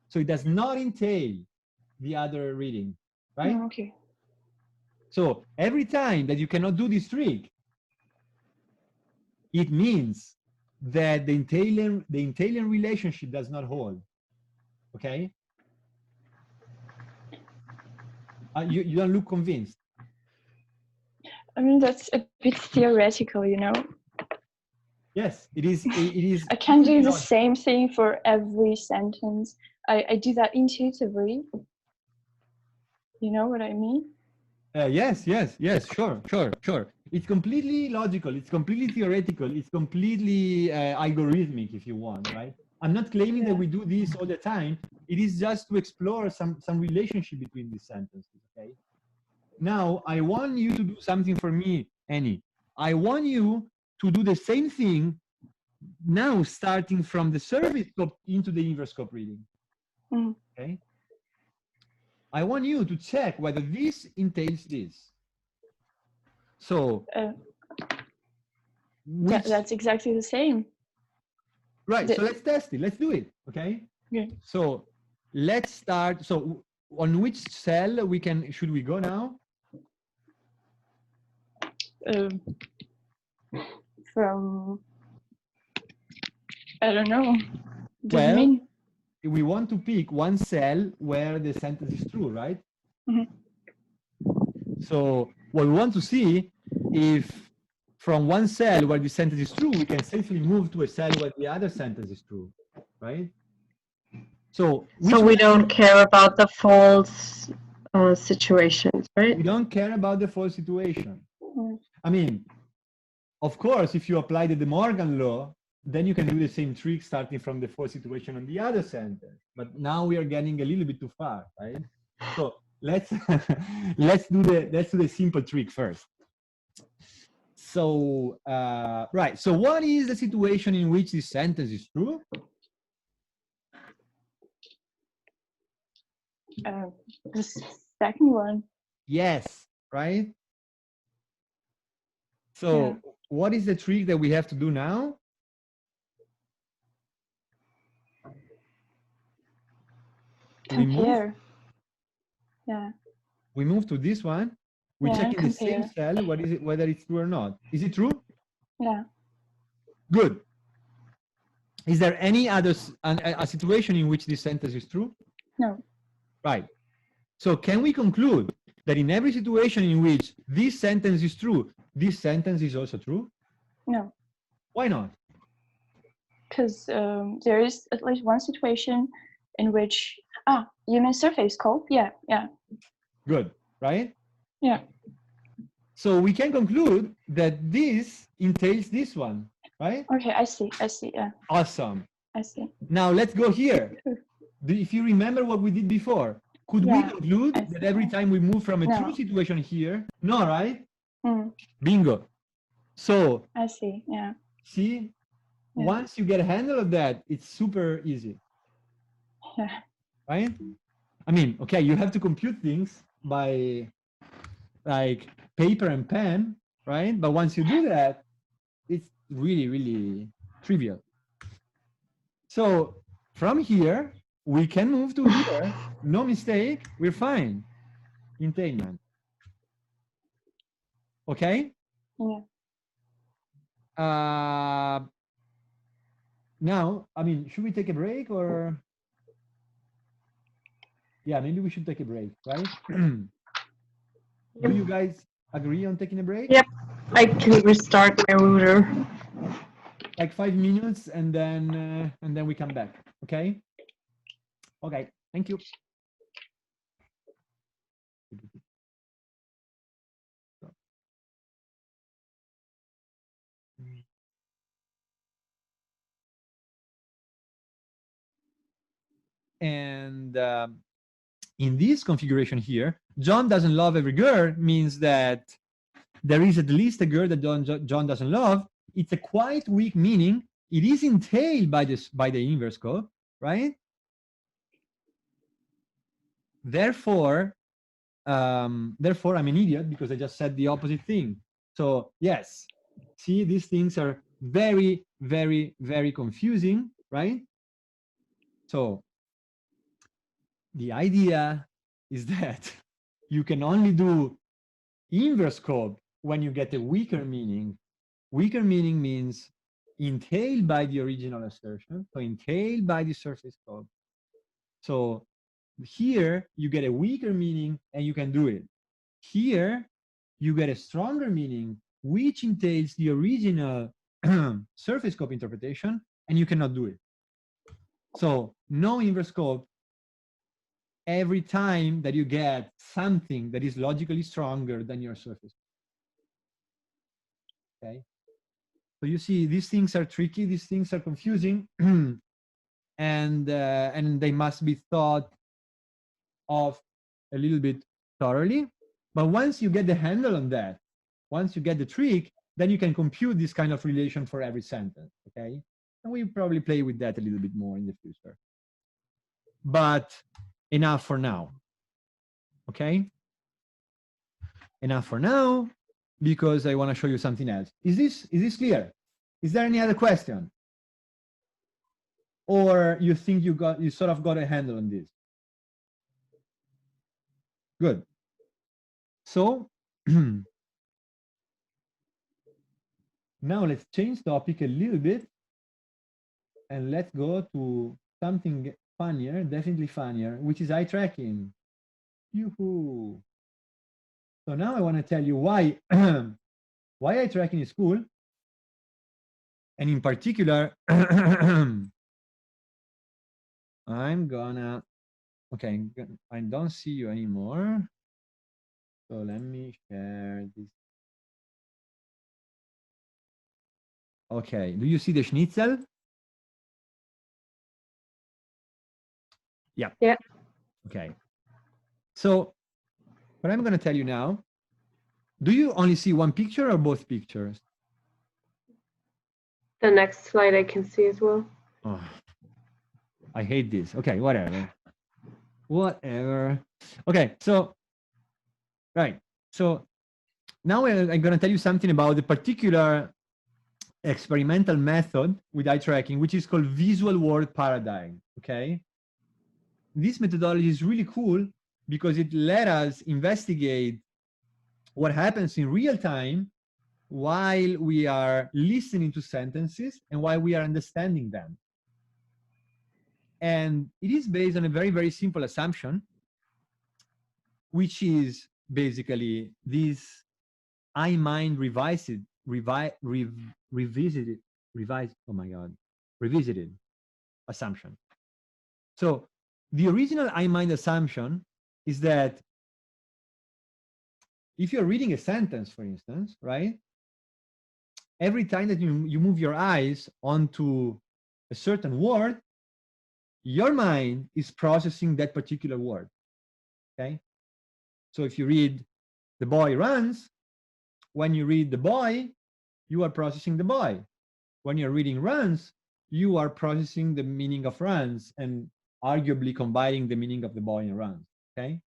So it does not entail the other reading, right? Oh, okay. So every time that you cannot do this trick, it means that the entailing relationship does not hold. Okay? You don't look convinced. I mean, that's a bit theoretical, you know. Yes, it is. It is. I can't do the same thing for every sentence. I do that intuitively. You know what I mean? Yes, sure. It's completely logical. It's completely theoretical. It's completely algorithmic, if you want, right? I'm not claiming that we do this all the time. It is just to explore some relationship between these sentences, okay? Now, I want you to do something for me, Annie. I want you to do the same thing now, starting from the survey scope into the inverse scope reading, okay? I want you to check whether this entails this. So, that's exactly the same. Right, so let's test it. Let's do it, okay? Yeah. So let's start. So on which cell should we go now? From, I don't know. Well, mean? We want to pick one cell where the sentence is true, right? Mm-hmm. So what we want to see if from one cell where the sentence is true, we can safely move to a cell where the other sentence is true, right? So we don't care about the false situations, right? We don't care about the false situation. Mm-hmm. I mean, of course, if you apply the De Morgan law, then you can do the same trick starting from the false situation on the other sentence. But now we are getting a little bit too far, right? So let's do the simple trick first. So right. So what is the situation in which this sentence is true? The second one. Yes. Right. So what is the trick that we have to do now? Compare. We move to this one. We check in the same cell whether it's true or not. Is it true? Yeah. Good. Is there any other a situation in which this sentence is true? No. Right. So can we conclude that in every situation in which this sentence is true, this sentence is also true? No. Why not? because there is at least one situation in which you mean surface scope? Yeah. Good, right? Yeah. So we can conclude that this entails this one, right? Okay, I see. Yeah, Awesome. I see. Now let's go here. If you remember what we did before, could we Yeah, conclude I that see. every time we move from a No. true situation here? No, right? Mm, Bingo. So I see. Yeah. see, Yeah. once you get a handle of that, it's super easy, Yeah. right? I mean, okay, you have to compute things by like paper and pen, right? But once you do that, it's really, really trivial. So from here, we can move to here. No mistake, we're fine. Entailment. Okay? Yeah. Now, I mean, should we take a break or? Yeah, maybe we should take a break, right? Do you guys agree on taking a break? Yep. I can restart my router. Like 5 minutes and then we come back. Okay? Okay, thank you. And in this configuration here, John doesn't love every girl means that there is at least a girl that John doesn't love. It's a quite weak meaning. It is entailed by the inverse code, right? Therefore, I'm an idiot because I just said the opposite thing. So yes, see, these things are very, very, very confusing, right? So the idea is that you can only do inverse scope when you get a weaker meaning. Weaker meaning means entailed by the original assertion, so entailed by the surface scope. So here you get a weaker meaning and you can do it. Here you get a stronger meaning which entails the original surface scope interpretation and you cannot do it. So no inverse scope every time that you get something that is logically stronger than your surface. Okay. So you see, these things are tricky, these things are confusing, and they must be thought of a little bit thoroughly. But once you get the handle on that, once you get the trick, then you can compute this kind of relation for every sentence, okay? And we probably play with that a little bit more in the future. But enough for now, okay? Enough for now, because I want to show you something else. Is this clear? Is there any other question? Or you think you sort of got a handle on this? Good. So now let's change topic a little bit and let's go to something funnier, definitely funnier, which is eye tracking. Yoo-hoo. So now I want to tell you why why eye tracking is cool. And in particular, I'm gonna, okay, I don't see you anymore. So let me share this. Okay, do you see the schnitzel? Yeah. Yeah. Okay. So what I'm going to tell you now, do you only see one picture or both pictures? The next slide I can see as well. Oh, I hate this. Okay, whatever. Whatever. Okay, so, right. So now I'm going to tell you something about the particular experimental method with eye tracking, which is called visual world paradigm. Okay. This methodology is really cool because it let us investigate what happens in real time while we are listening to sentences and while we are understanding them. And it is based on a very, very simple assumption, which is basically this I mind revisited, oh my God, revisited assumption. So the original I mind assumption is that if you're reading a sentence, for instance, right, every time that you move your eyes onto a certain word, your mind is processing that particular word. Okay. So if you read the boy runs, when you read the boy, you are processing the boy. When you're reading runs, you are processing the meaning of runs and arguably combining the meaning of the boy and runs. Okay.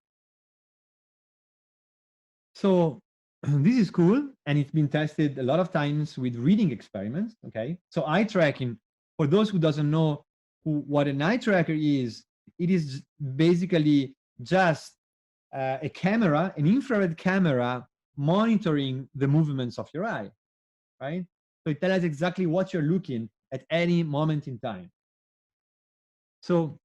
So this is cool, and it's been tested a lot of times with reading experiments. Okay. So eye tracking, for those who doesn't know what an eye tracker is, it is basically just a camera, an infrared camera monitoring the movements of your eye, right? So it tells us exactly what you're looking at any moment in time. So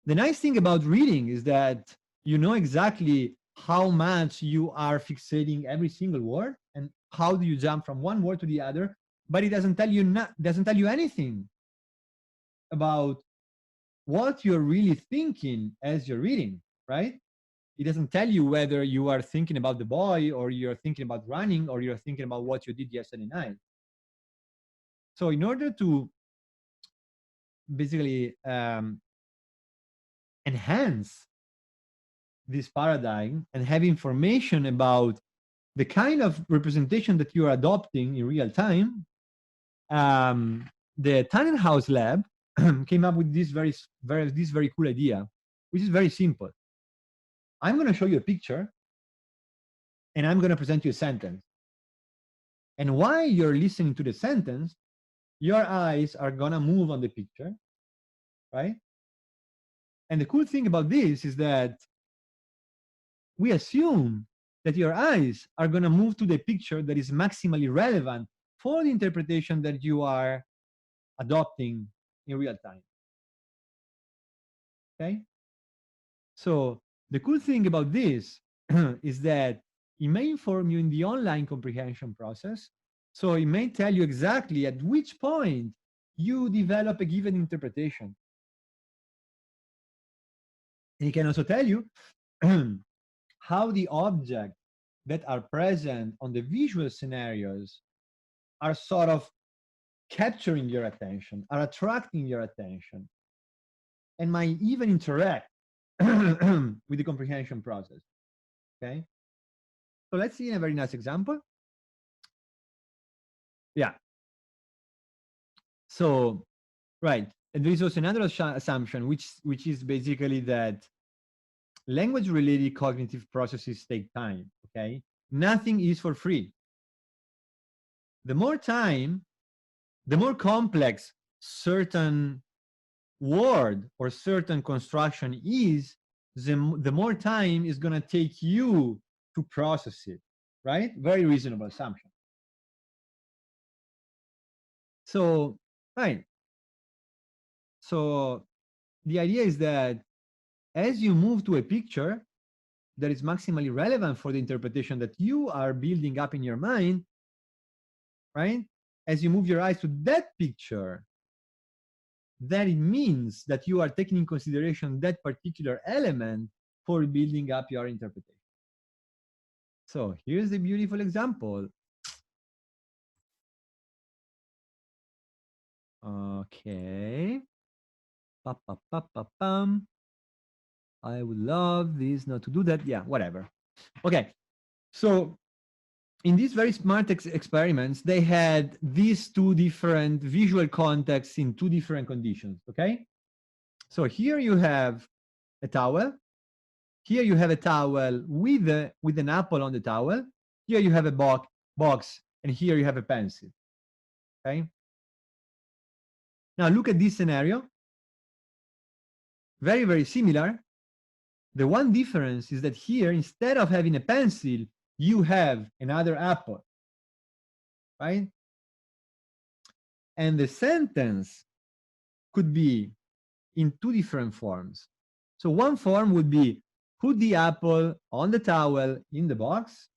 the nice thing about reading is that you know exactly how much you are fixating every single word and how do you jump from one word to the other, but it doesn't tell you anything about what you're really thinking as you're reading, right? It doesn't tell you whether you are thinking about the boy or you're thinking about running or you're thinking about what you did yesterday night. So in order to basically enhance this paradigm and have information about the kind of representation that you are adopting in real time, the Tannenhaus lab came up with this very cool idea, which is very simple. I'm going to show you a picture and I'm going to present you a sentence. And while you're listening to the sentence, your eyes are going to move on the picture, right? And the cool thing about this is that we assume that your eyes are going to move to the picture that is maximally relevant for the interpretation that you are adopting in real time. Okay? So the cool thing about this is that it may inform you in the online comprehension process. So it may tell you exactly at which point you develop a given interpretation. And it can also tell you how the objects that are present on the visual scenarios are sort of capturing your attention, are attracting your attention, and might even interact with the comprehension process. Okay. So let's see a very nice example. Yeah. So, right. And there is also another assumption, which is basically that language-related cognitive processes take time. Okay. Nothing is for free. The more time, the more complex certain word or certain construction is, the more time is going to take you to process it, right? Very reasonable assumption. So, right. So the idea is that as you move to a picture that is maximally relevant for the interpretation that you are building up in your mind, right? As you move your eyes to that picture, that it means that you are taking in consideration that particular element for building up your interpretation. So here's a beautiful example. Okay. I would love this not to do that. Yeah, whatever. Okay. So in these very smart experiments, they had these two different visual contexts in two different conditions. Okay. So here you have a towel. Here you have a towel with an apple on the towel. Here you have a box, and here you have a pencil. Okay. Now look at this scenario. Very, very similar. The one difference is that here, instead of having a pencil, you have another apple, right? And the sentence could be in two different forms. So one form would be, put the apple on the towel in the box.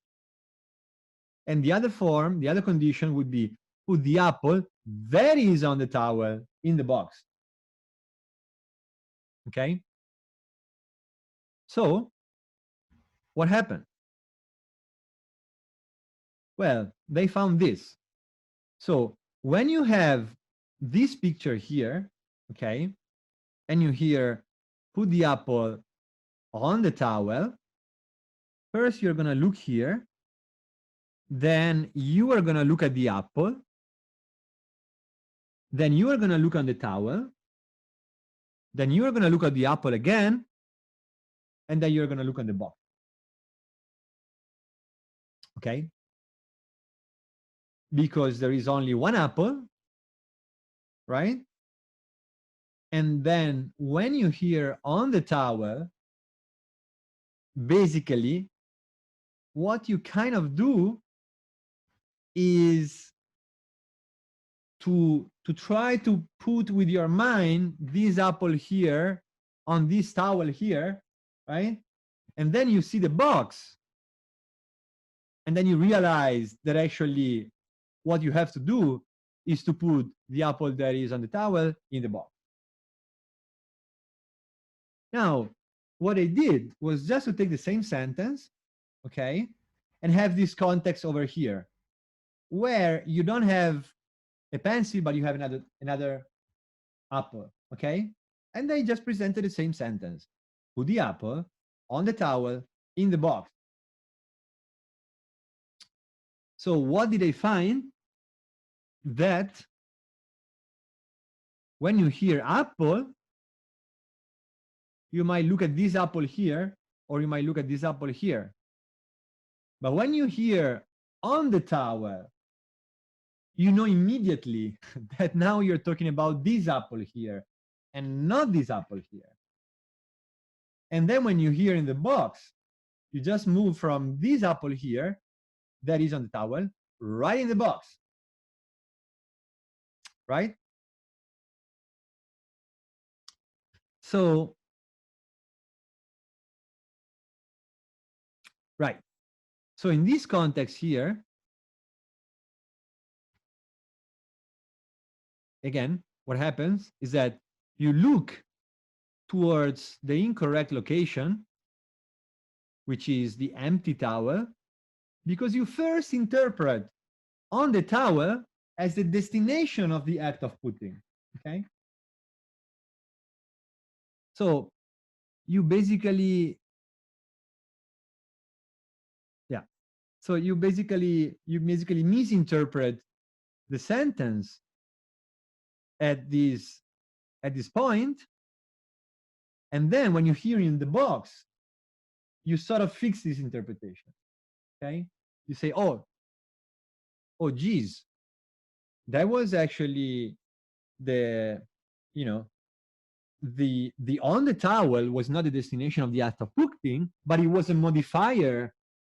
And the other form, the other condition would be, put the apple that is on the towel in the box. Okay? So, what happened? Well, they found this. So, when you have this picture here, okay, and you here put the apple on the towel, first you're going to look here, then you are going to look at the apple, then you are going to look on the towel, then you are going to look at the apple again, and then you're going to look on the box. Okay? Because there is only one apple, right? And then when you hear on the towel, basically, what you kind of do is to try to put with your mind this apple here on this towel here, right? And then you see the box. And then you realize that actually what you have to do is to put the apple that is on the towel in the box. Now, what I did was just to take the same sentence, okay, and have this context over here, where you don't have a pencil, but you have another apple, okay? And they just presented the same sentence. Put the apple on the towel in the box. So what did they find? That when you hear apple, you might look at this apple here, or you might look at this apple here. But when you hear on the towel, you know immediately that now you're talking about this apple here and not this apple here. And then when you hear in the box, you just move from this apple here that is on the towel right in the box, right? So, right. So in this context here, again, what happens is that you look towards the incorrect location, which is the empty towel, because you first interpret on the towel as the destination of the act of putting, okay? So you basically, yeah. So you basically misinterpret the sentence at this point, and then when you hear in the box, you sort of fix this interpretation. Okay, you say, oh, geez, that was actually the, you know, the on the towel was not the destination of the act of putting, but it was a modifier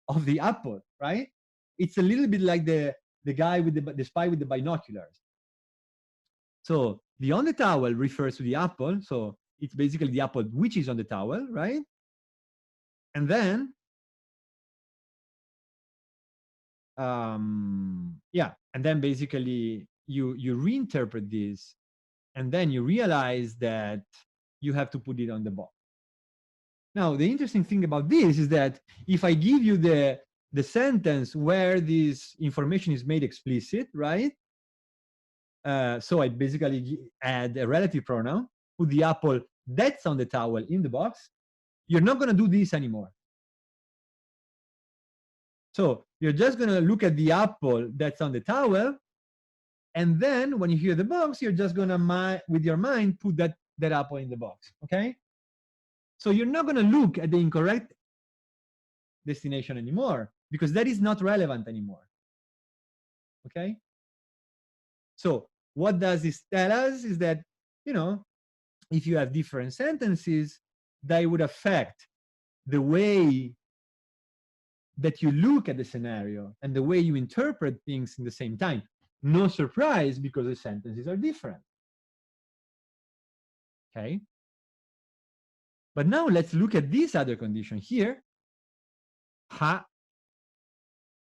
of the apple, right? It's a little bit like the guy with the spy with the binoculars. So the on the towel refers to the apple, so it's basically the apple which is on the towel, right? And then yeah, and then basically you reinterpret this, and then you realize that you have to put it on the box. Now, the interesting thing about this is that if I give you the sentence where this information is made explicit, right? So I basically add a relative pronoun, put the apple that's on the towel in the box. You're not going to do this anymore. So you're just going to look at the apple that's on the towel, and then when you hear the box, you're just going to, with your mind, put that apple in the box, okay? So you're not going to look at the incorrect destination anymore, because that is not relevant anymore, okay? So what does this tell us is that, you know, if you have different sentences, they would affect the way that you look at the scenario and the way you interpret things in the same time. No surprise, because the sentences are different. Okay? But now let's look at this other condition here.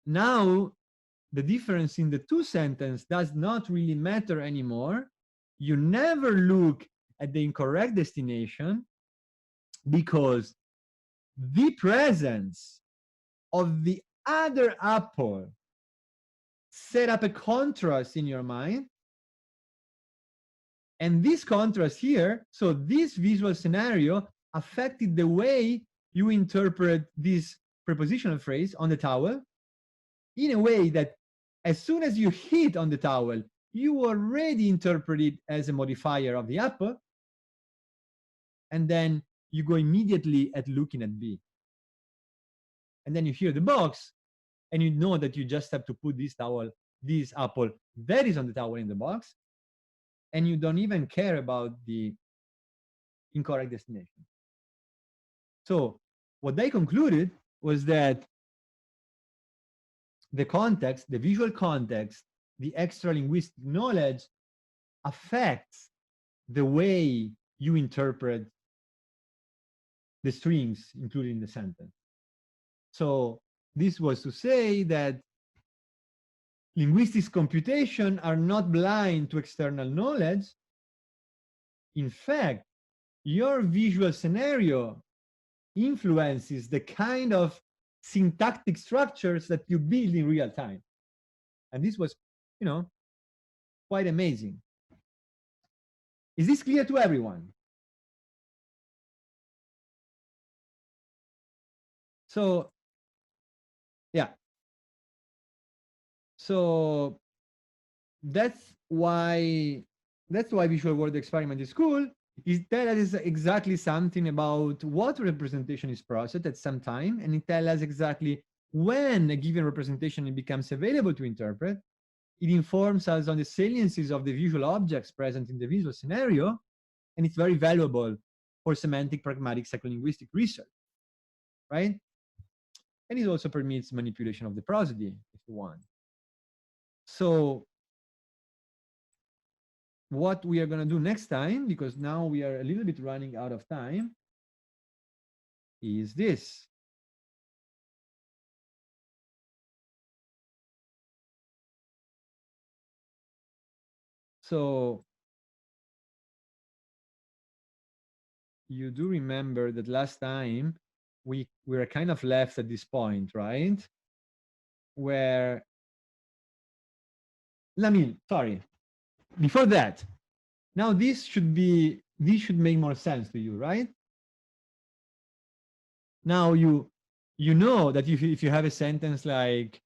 Now the difference in the two sentences does not really matter anymore. You never look at the incorrect destination, because the presence of the other apple set up a contrast in your mind. And this contrast here, so this visual scenario affected the way you interpret this prepositional phrase on the towel, in a way that as soon as you hit on the towel, you already interpret it as a modifier of the apple. And then you go immediately at looking at B. And then you hear the box, and you know that you just have to put this apple that is on the towel in the box, and you don't even care about the incorrect destination. So what they concluded was that the context, the visual context, the extra linguistic knowledge affects the way you interpret the strings included in the sentence. So this was to say that linguistics computation are not blind to external knowledge. In fact, your visual scenario influences the kind of syntactic structures that you build in real time. And this was, quite amazing. Is this clear to everyone? So, yeah. So that's why visual world experiment is cool. That is exactly something about what representation is processed at some time, and it tells us exactly when a given representation becomes available to interpret. It informs us on the saliencies of the visual objects present in the visual scenario, and it's very valuable for semantic pragmatic psycholinguistic research, right? And it also permits manipulation of the prosody if you want. So what we are going to do next time, because now we are a little bit running out of time, is this. So you do remember that last time we were kind of left at this point, right? Where, sorry, before that, now this should make more sense to you, right? Now you know that if you have a sentence like,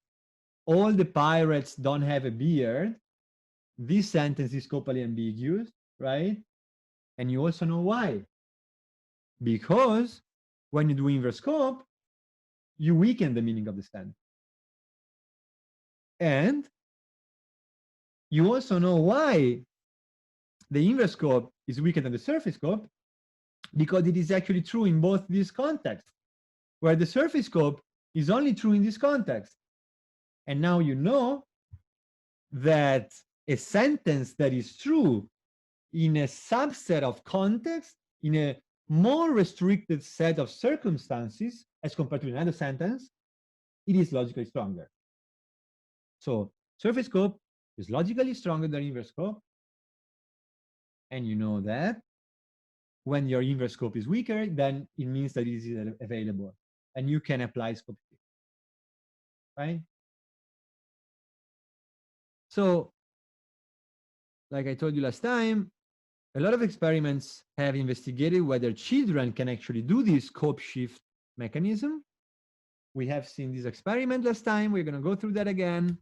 all the pirates don't have a beard, this sentence is scopally ambiguous, right? And you also know why. Because when you do inverse scope, you weaken the meaning of the sentence. And you also know why the inverse scope is weaker than the surface scope, because it is actually true in both these contexts, where the surface scope is only true in this context. And now you know that a sentence that is true in a subset of context, in a more restricted set of circumstances as compared to another sentence, it is logically stronger. So surface scope is logically stronger than inverse scope. And you know that when your inverse scope is weaker, then it means that it is available and you can apply scope shift, right? So like I told you last time, a lot of experiments have investigated whether children can actually do this scope shift mechanism. We have seen this experiment last time. We're going to go through that again.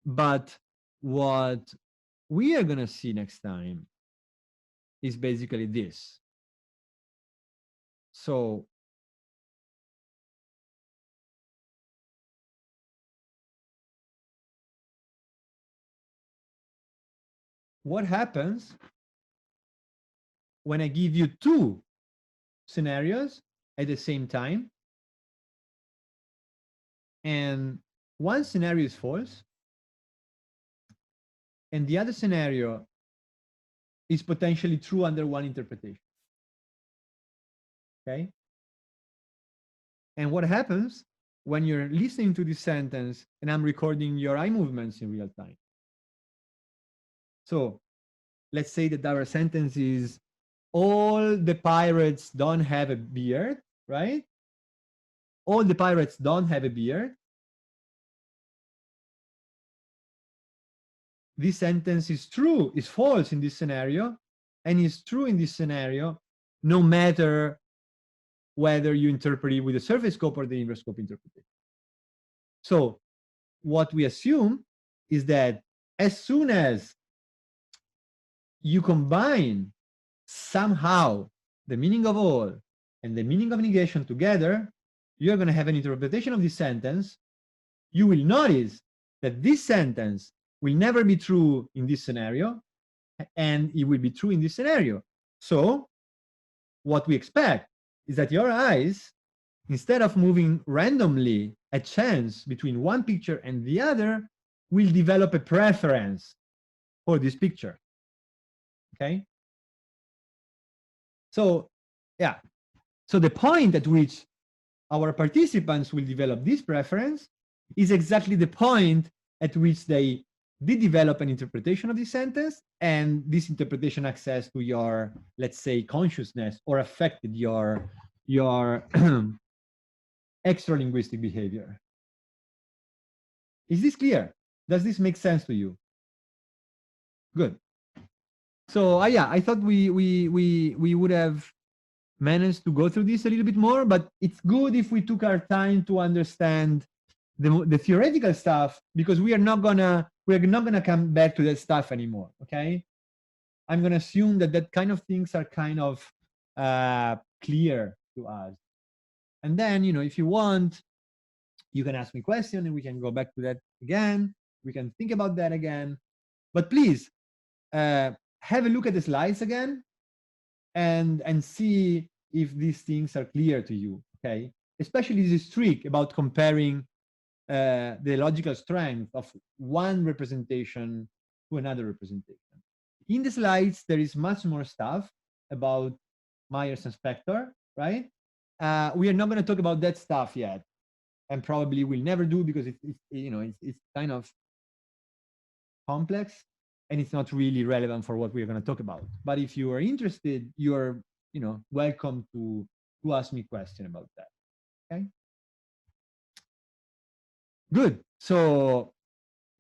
But what we are going to see next time is basically this. So what happens when I give you two scenarios at the same time, and one scenario is false, and the other scenario is potentially true under one interpretation, okay? And what happens when you're listening to this sentence and I'm recording your eye movements in real time. So let's say that our sentence is, all the pirates don't have a beard, right? All the pirates don't have a beard. This sentence is true, is false in this scenario, and is true in this scenario, no matter whether you interpret it with the surface scope or the inverse scope interpretation. So what we assume is that as soon as you combine somehow the meaning of all and the meaning of negation together, you're going to have an interpretation of this sentence. You will notice that this sentence will never be true in this scenario, and it will be true in this scenario. So what we expect is that your eyes, instead of moving randomly at chance between one picture and the other, will develop a preference for this picture. Okay? So, yeah. So the point at which our participants will develop this preference is exactly the point at which they did develop an interpretation of this sentence, and this interpretation access to your, let's say, consciousness, or affected your extra linguistic behavior. Is this clear? Does this make sense to you? Good. So yeah, I thought we would have managed to go through this a little bit more, but it's good if we took our time to understand the theoretical stuff, because we're not gonna come back to that stuff anymore. Okay, I'm gonna assume that that kind of things are kind of clear to us, and then, you know, if you want, you can ask me questions and we can go back to that again. We can think about that again, but please have a look at the slides again and see if these things are clear to you. Okay, especially this trick about comparing the logical strength of one representation to another representation. In the slides, there is much more stuff about Myers and Spector, right? We are not going to talk about that stuff yet, and probably will never do, because it's kind of complex and it's not really relevant for what we're going to talk about. But if you are interested, you're welcome to ask me a question about that. Okay. Good. So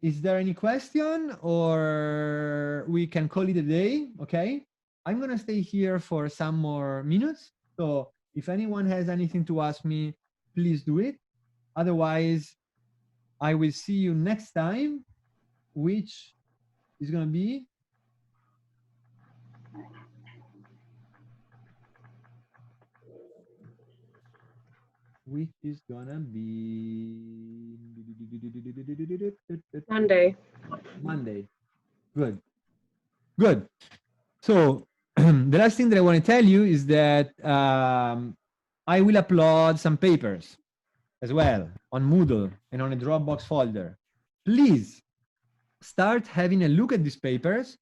is there any question, or we can call it a day? Okay. I'm going to stay here for some more minutes. So if anyone has anything to ask me, please do it. Otherwise, I will see you next time, which is going to be Monday. Monday. Good. Good. So the last thing that I want to tell you is that I will upload some papers as well on Moodle and on a Dropbox folder. Please start having a look at these papers.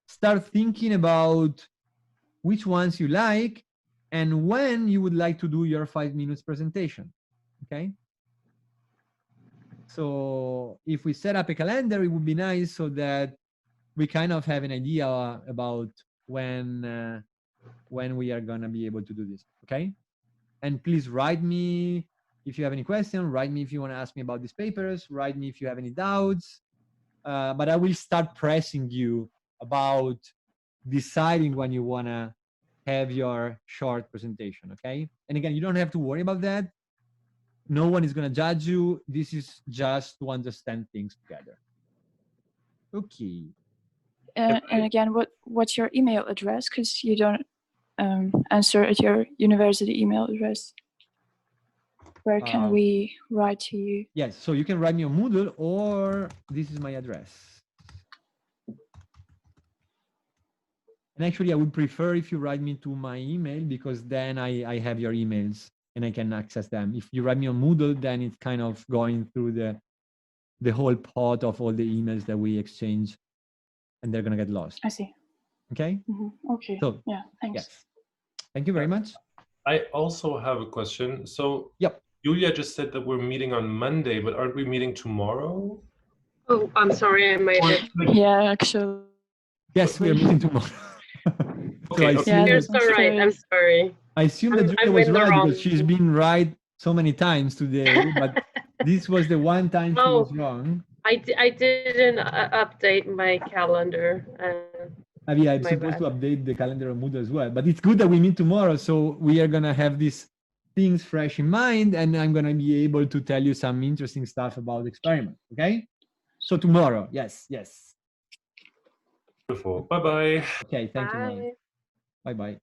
Start thinking about which ones you like and when you would like to do your 5 minutes presentation. Okay. So if we set up a calendar, it would be nice so that we kind of have an idea about when we are gonna be able to do this. Okay. And please write me if you have any question. Write me if you want to ask me about these papers. Write me if you have any doubts. But I will start pressing you about deciding when you want to have your short presentation. Okay. And again, you don't have to worry about that. No one is going to judge you. This is just to understand things together. Okay. And again, what's your email address? Because you don't answer at your university email address. Where can we write to you? Yes, so you can write me on Moodle, or this is my address. And actually, I would prefer if you write me to my email, because then I have your emails and I can access them. If you write me on Moodle, then it's kind of going through the whole pot of all the emails that we exchange, and they're going to get lost. I see. Okay? Mm-hmm. Okay. So, yeah, thanks. Yes. Thank you very much. I also have a question. So yep. Julia just said that we're meeting on Monday, but aren't we meeting tomorrow? Oh, I'm sorry, I might Or, have. like, Yeah, actually. Yes, we are meeting tomorrow. Okay, I okay. assume, You're that's so right. I'm sorry. I assume that I'm Julia was in the right wrong because she's meeting. been right so many times today, but this was the one time she Oh. was wrong. I didn't update my calendar. I mean, I'm My supposed bad. to update the calendar on Moodle as well, but it's good that we meet tomorrow. So we are going to have these things fresh in mind, and I'm going to be able to tell you some interesting stuff about the experiment. Okay. So tomorrow. Yes. Yes. Beautiful. Bye-bye. Okay. Thank you, Molly. Bye. Bye-bye.